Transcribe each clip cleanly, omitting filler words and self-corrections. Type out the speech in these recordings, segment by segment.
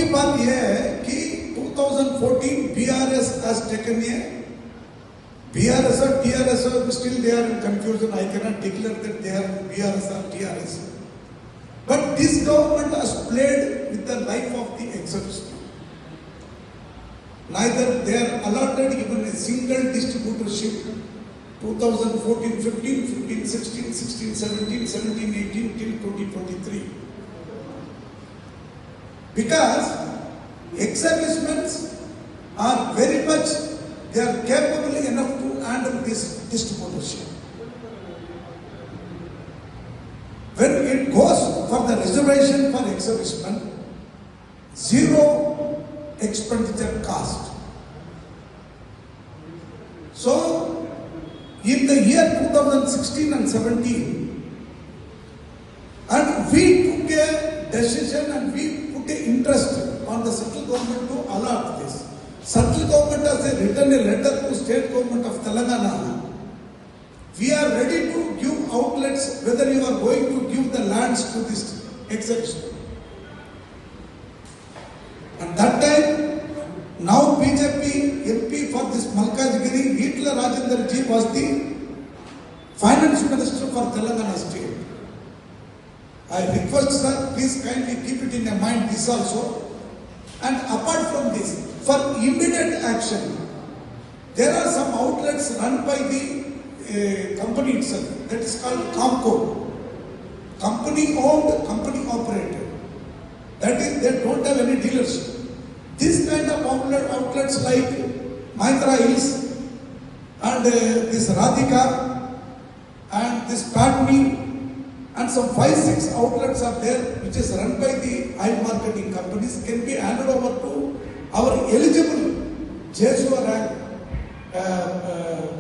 की बात यह है कि 2014 BRS has taken a BRS or TRS or still they are in confusion. I cannot declare that they are BRS or TRS. But this government has played with the life of the exhibition. Neither they are allotted even a single distributorship. 2014, 15, 15, 16, 16, 17, 17, 18 till 2023. Because exhibitions are very much, they are capable enough to handle this distributorship. When it goes for the reservation for exhibition, zero expenditure cost. So, in the year 2016 and 17, and we took a decision and we put an interest on the central government to allot this. Central government has written a letter to state government of Telangana. We are ready to give outlets whether you are going to give the lands to this exhibition. And that time, now BJP MP for this Malkajgiri, Hitler Rajendra Ji was the finance minister for Telangana state. I request sir, please kindly keep it in your mind this also. And apart from this, for immediate action, there are some outlets run by the company itself, that is called COMCO. Company owned, company operated. That is, they don't have any dealership. This kind of outlets like Mahindra Hills and this Radhika and this Patni and some 5-6 outlets are there which is run by the oil marketing companies can be handed over to our eligible JSO rank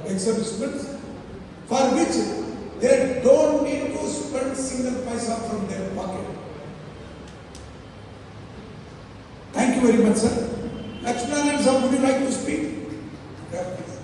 establishments for which they don't need to spend single paisa from their pocket. Thank you very much, sir. Lakshmanarayan sir, would you like to speak? Yeah, please.